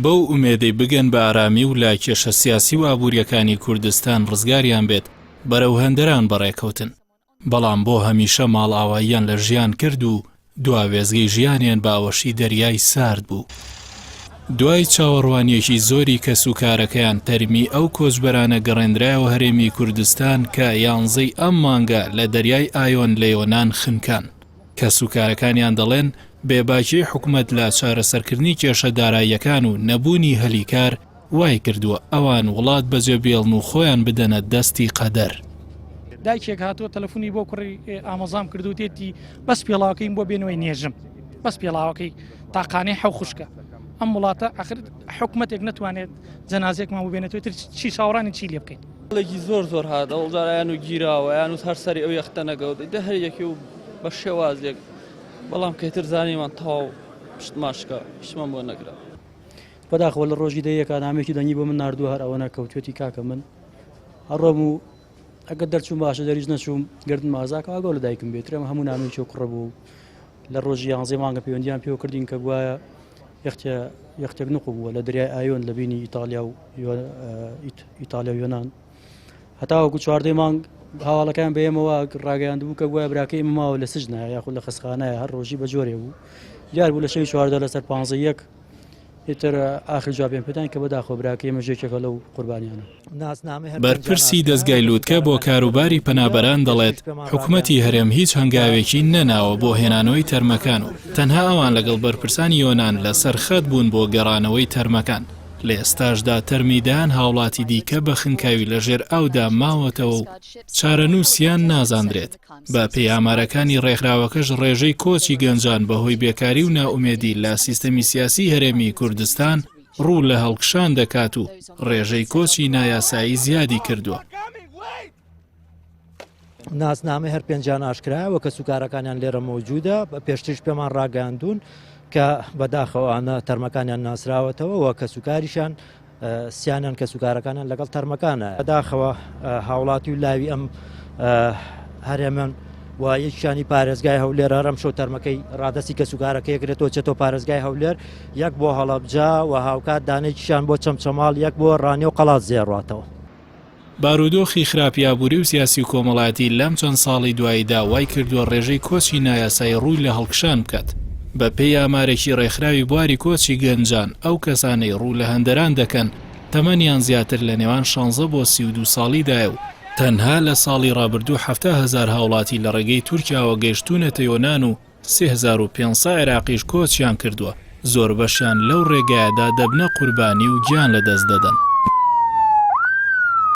بەو ئومێدەی بگەن بە ئارامی و لای کێشە سیاسی و ئابووریەکانی کوردستان ڕزگاریان بێت بەرەو هەندەران بەڕێکەوتن. بەڵام بۆ هەمیشە ماڵئاواییان لە ژیان کرد و دواوێزگەی ژیانیان باوەشی دەریای سارد بوو. دوای چاوەڕوانیەکی زۆری کەس و کارەکەیان تەرمی ئەو کۆچبەرانە گەڕێنرایەوە هەرێمی کوردستان کە 11 ئەم مانگە لە دەریای ئایۆن لە یۆنان خنکان. کەس و کارەکانیان دەڵێن بێباکی حکومەت لە چارەسەرکردنی کێشە داراییەکان و نەبوونی هەلیکار وای کردووە ئەوان وڵات بەجێ بێڵن و خۆیان بدەنە دەستی قەدەر. دایکێک هاتووە تەلەفۆنی بۆ کوڕی ئامۆزام کردو تێتی بەس پێڵاوەکەیم بۆ بێنەوەی نێژم بەس پێڵاوەکەی تاقانەی حەو خوشکە ئەم وڵاتە ئاخر حکومەتێک نەتوانێت جەنازێکمان بۆ بێنێتەوە تر چی چاوەڕانی چی لێ بکەین. لەگی زۆر هات ئەوڵدارایان و گیراوە یان و هەر سەری ئەو یەختە نەگەوت دە هەر یەکی و بە شێوازێک بەڵام کەیتر زانیمان تەواو پشتماشکە هیچمان بۆ نەگرا. بەداخەوە لە ڕۆژی دەیەکە نامێکی دەنگی بۆ من ناردووە هەر ئەوە نەکەوتێتی کاکە من هەڕۆم و ئەگەر دەرچوم باشە دەریش نەچوم گردن مازاکە ئاگەڵ لە دایکم بێترم هەموو نامێکی کوڕە بوو لە ڕۆژی 11 مانگە پەیوەندیان پێوە کردین کە گوایە یەختێک نوق بووە لە دەریای ئایۆن لە بینی ئیتالیا و یۆنان هەتاوەکو 14 مانگ هاواڵەکان بەیەمەوە ڕاگەیاندبوو کە گوایە براکەی ماوە لە سژنایە یاخود لە خستخانەیە هەر ڕۆژی بە جۆرێ بوو دیار بوو لە شەوی 14 لەسەر 15 ئیتر ئاخر جوابیان پێدان کە بەداخۆ براکەی مەژێکێکە لەو قوربانیانە. بەرپرسی دەستگای لووتکە بۆ کاروباری پەنابەران دەڵێت حکوومەتی هەرێم هیچ هەنگاوێکی نەناوە بۆ هێنانەوەی تەرمەکان و تەنها ئەوان لەگەڵ بەرپرسانی یۆنان لەسەر خەت بوون بۆ گەڕانەوەی تەرمەکان. لە ئێستاشدا تەرمیدایان هاوڵاتی دیکە بە خنکاوی لەژێر ئەودا ماوەتەوە و چارەنووسیان نازاندرێت. بە پێی ئامارەکانی ڕێکخراوەکەش ڕێژەی کۆچی گەنجان بەهۆی بێکاری و ناومێدی لە سیستەمی سیاسی هەرێمی کوردستان ڕوو لە هەڵکشان دەکات و ڕێژەی کۆچی نایاسایی زیادی کردووە. ناسنامە هەر پێنجان ئاشکرایەوە کە سوکارەکانیان لێرە مەوجودە پێشترش پێمان ڕاگەاندوون کە بەداخەوانە تەرمەکانیان ناسراوەتەوە و کە سوکاریشان سییانیان کە سوکارەکانیان لەگەڵ تەرمەکانە بەداخەوە هاوڵاتی و لاوی ئەم هەرێمن و یەکشانی پارێزگای هەولێر هەرم شەو تەرمەکەی ڕادستی کە سوکارەکە یەکرێتەوە چێتەوە پارێزگای هەولێر یەک بۆ هەڵەبجا و هاوکات دانێکیشان بۆ چەمچەماڵ یەک بۆ ڕانی و قەڵات زێڕاتەوە. بارودۆخی خراپیابووری و سیاسی و کۆمەڵایەتی لەم چەند ساڵی دواییدا وای کردووە ڕێژەی کۆچی نایاسایی ڕووی لە هەڵکشان بکات. بە پێی ئامارێکی ڕێکخراوی بواری کۆچی گەنجان ئەو کەسانەی ڕوو لە هەندەران دەکەن تەمەنیان زیاتر لە نێوان 16 بۆ 32 ساڵیدایە و تەنها لە ساڵی ڕابردوو 70,000 هاوڵاتی لە ڕێگەی تورکیاوە گەیشتونەتە یۆنان و 3500 عێراقیش کۆچیان کردووە. زۆر بەشیان لەو ڕێگایەدا دەبنە قوربانی و گیان لەدەست دەدەن.